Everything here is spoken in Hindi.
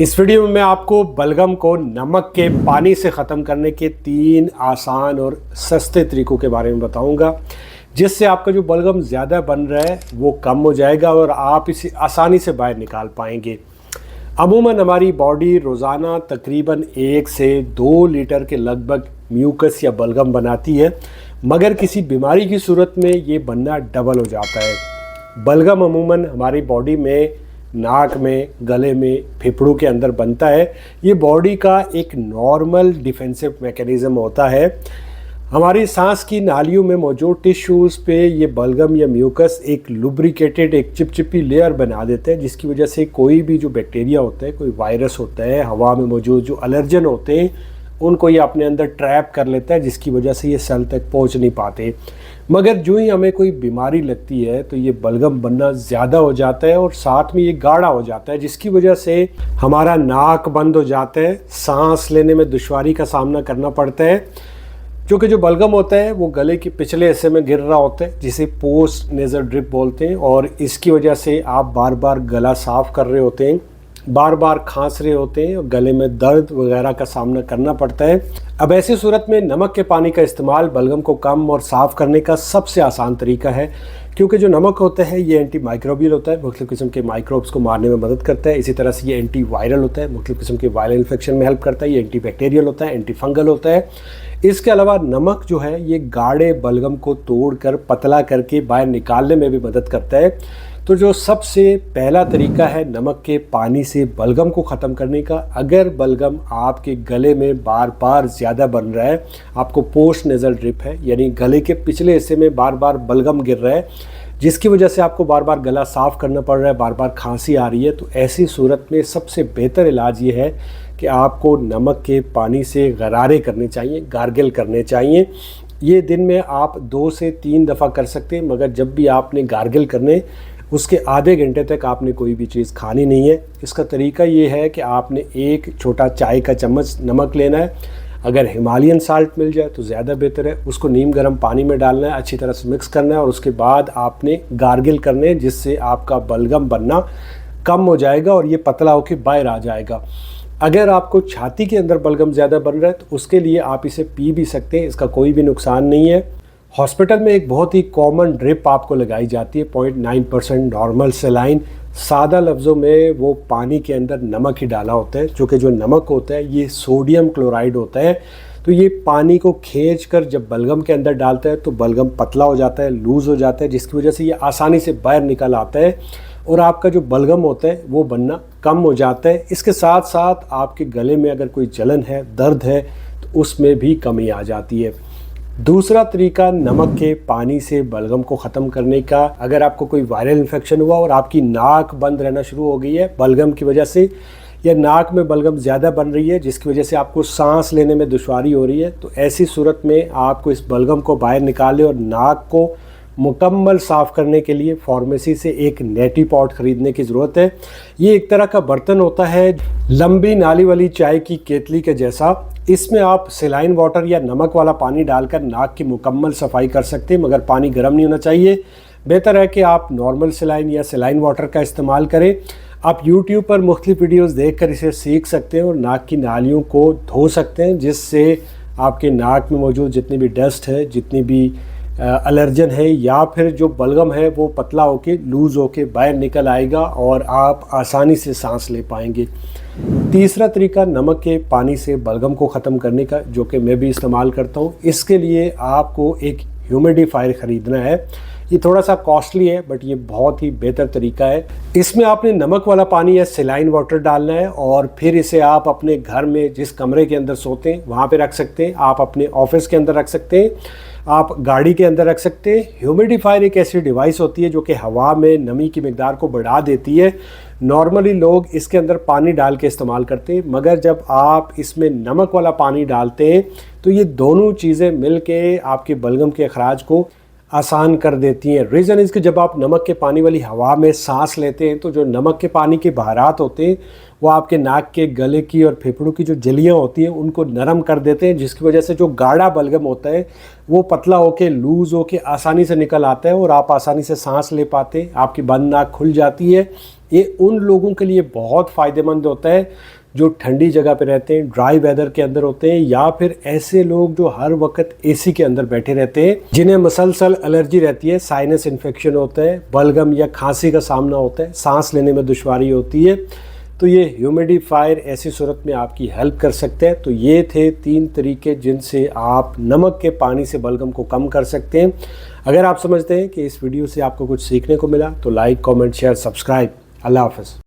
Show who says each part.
Speaker 1: इस वीडियो में मैं आपको बलगम को नमक के पानी से ख़त्म करने के 3 आसान और सस्ते तरीक़ों के बारे में बताऊंगा, जिससे आपका जो बलगम ज़्यादा बन रहा है वो कम हो जाएगा और आप इसे आसानी से बाहर निकाल पाएंगे। अमूमन हमारी बॉडी रोज़ाना तकरीबन 1 से 2 लीटर के लगभग म्यूकस या बलगम बनाती है, मगर किसी बीमारी की सूरत में ये बनना डबल हो जाता है। बलगम अमूमन हमारी बॉडी में नाक में, गले में, फेफड़ों के अंदर बनता है। ये बॉडी का एक नॉर्मल डिफेंसिव मैकेनिज़्म होता है। हमारी सांस की नालियों में मौजूद टिश्यूज़ पे ये बलगम या म्यूकस एक लुब्रिकेटेड, एक चिपचिपी लेयर बना देते हैं, जिसकी वजह से कोई भी जो बैक्टीरिया होता है, कोई वायरस होता है, हवा में मौजूद जो एलर्जन होते हैं, उनको ये अपने अंदर ट्रैप कर लेता है, जिसकी वजह से ये सेल तक पहुंच नहीं पाते। मगर जो ही हमें कोई बीमारी लगती है तो ये बलगम बनना ज़्यादा हो जाता है और साथ में ये गाढ़ा हो जाता है, जिसकी वजह से हमारा नाक बंद हो जाता है, सांस लेने में दुश्वारी का सामना करना पड़ता है। क्योंकि जो बलगम होता है वो गले के पिछले हिस्से में गिर रहा होता है, जिसे पोस्ट नेज़ल ड्रिप बोलते हैं, और इसकी वजह से आप बार बार गला साफ़ कर रहे होते हैं, बार बार खांस रहे होते हैं और गले में दर्द वगैरह का सामना करना पड़ता है। अब ऐसी सूरत में नमक के पानी का इस्तेमाल बलगम को कम और साफ़ करने का सबसे आसान तरीका है, क्योंकि जो नमक होता है ये एंटी माइक्रोबियल होता है, मुख्तलिफ़ किस्म के माइक्रोब्स को मारने में मदद करता है। इसी तरह से ये एंटी वायरल होता है, मुख्तलिफ़ किस्म के वायरल इन्फेक्शन में हेल्प करता है। ये एंटी बैक्टीरियल होता है, एंटी फंगल होता है। इसके अलावा नमक जो है ये गाढ़े बलगम को तोड़कर पतला करके बाहर निकालने में भी मदद करता है। तो जो सबसे पहला तरीका है नमक के पानी से बलगम को ख़त्म करने का, अगर बलगम आपके गले में बार बार ज़्यादा बन रहा है, आपको पोस्ट नेज़ल ड्रिप है, यानी गले के पिछले हिस्से में बार बार बलगम गिर रहा है, जिसकी वजह से आपको बार बार गला साफ़ करना पड़ रहा है, बार बार खांसी आ रही है, तो ऐसी सूरत में सबसे बेहतर इलाज ये है कि आपको नमक के पानी से गरारे करने चाहिए, गार्गल करने चाहिए। ये दिन में आप 2 से 3 दफ़ा कर सकते हैं, मगर जब भी आपने गार्गल करने उसके आधे घंटे तक आपने कोई भी चीज़ खानी नहीं है। इसका तरीका ये है कि आपने 1 छोटा चाय का चम्मच नमक लेना है, अगर हिमालयन साल्ट मिल जाए तो ज़्यादा बेहतर है, उसको नीम गर्म पानी में डालना है, अच्छी तरह से मिक्स करना है और उसके बाद आपने गार्गल करने हैं, जिससे आपका बलगम बनना कम हो जाएगा और ये पतला होकर बाहर आ जाएगा। अगर आपको छाती के अंदर बलगम ज़्यादा बन रहा है तो उसके लिए आप इसे पी भी सकते हैं, इसका कोई भी नुकसान नहीं है। हॉस्पिटल में एक बहुत ही कॉमन ड्रिप आपको लगाई जाती है, 0.9% नॉर्मल सेलाइन। सादा लफ्ज़ों में वो पानी के अंदर नमक ही डाला होता है, जो कि जो नमक होता है ये सोडियम क्लोराइड होता है। तो ये पानी को खींचकर जब बलगम के अंदर डालता है तो बलगम पतला हो जाता है, लूज़ हो जाता है, जिसकी वजह से ये आसानी से बाहर निकल आता है और आपका जो बलगम होता है वो बनना कम हो जाता है। इसके साथ साथ आपके गले में अगर कोई जलन है, दर्द है, तो उसमें भी कमी आ जाती है। दूसरा तरीका नमक के पानी से बलगम को ख़त्म करने का, अगर आपको कोई वायरल इन्फेक्शन हुआ और आपकी नाक बंद रहना शुरू हो गई है बलगम की वजह से, या नाक में बलगम ज़्यादा बन रही है जिसकी वजह से आपको सांस लेने में दुश्वारी हो रही है, तो ऐसी सूरत में आपको इस बलगम को बाहर निकालें और नाक को मुकम्मल साफ़ करने के लिए फार्मेसी से एक नेटी पॉट ख़रीदने की ज़रूरत है। ये एक तरह का बर्तन होता है, लंबी नाली वाली चाय की केतली के जैसा। इसमें आप सेलाइन वाटर या नमक वाला पानी डालकर नाक की मुकम्मल सफाई कर सकते हैं, मगर पानी गर्म नहीं होना चाहिए। बेहतर है कि आप नॉर्मल सेलाइन या सेलाइन वाटर का इस्तेमाल करें। आप YouTube पर मुख्तलिफ वीडियोज़ देख कर इसे सीख सकते हैं और नाक की नालियों को धो सकते हैं, जिससे आपके नाक में मौजूद जितनी भी डस्ट है, जितनी भी एलर्जन है या फिर जो बलगम है वो पतला होके, लूज़ होके बाहर निकल आएगा और आप आसानी से सांस ले पाएंगे। तीसरा तरीका नमक के पानी से बलगम को ख़त्म करने का, जो कि मैं भी इस्तेमाल करता हूँ, इसके लिए आपको एक ह्यूमिडिफायर ख़रीदना है। ये थोड़ा सा कॉस्टली है बट ये बहुत ही बेहतर तरीका है। इसमें आपने नमक वाला पानी या सेलाइन वाटर डालना है और फिर इसे आप अपने घर में जिस कमरे के अंदर सोते हैं वहाँ पे रख सकते हैं, आप अपने ऑफिस के अंदर रख सकते हैं, आप गाड़ी के अंदर रख सकते हैं। ह्यूमिडिफायर एक ऐसी डिवाइस होती है जो कि हवा में नमी की मिकदार को बढ़ा देती है। नॉर्मली लोग इसके अंदर पानी डाल के इस्तेमाल करते हैं, मगर जब आप इसमें नमक वाला पानी डालते हैं तो ये दोनों चीज़ें मिल के आपके बलगम के अखराज को आसान कर देती हैं। रीज़न इसके जब आप नमक के पानी वाली हवा में सांस लेते हैं तो जो नमक के पानी के बहारात होते हैं वो आपके नाक के, गले की और फेफड़ों की जो जलियां होती हैं उनको नरम कर देते हैं, जिसकी वजह से जो गाढ़ा बलगम होता है वो पतला होके, लूज़ होके आसानी से निकल आता है और आप आसानी से सांस ले पाते हैं, आपकी बंद नाक खुल जाती है। ये उन लोगों के लिए बहुत फ़ायदेमंद होता है जो ठंडी जगह पे रहते हैं, ड्राई वेदर के अंदर होते हैं, या फिर ऐसे लोग जो हर वक्त एसी के अंदर बैठे रहते हैं, जिन्हें मसलसल एलर्जी रहती है, साइनस इन्फेक्शन होता है, बलगम या खांसी का सामना होता है, सांस लेने में दुश्वारी होती है। तो ये ह्यूमिडिफायर ऐसी सूरत में आपकी हेल्प कर सकते हैं। तो ये थे 3 तरीके जिनसे आप नमक के पानी से बलगम को कम कर सकते हैं। अगर आप समझते हैं कि इस वीडियो से आपको कुछ सीखने को मिला तो लाइक, कमेंट, शेयर, सब्सक्राइब। अल्लाह हाफ़िज़।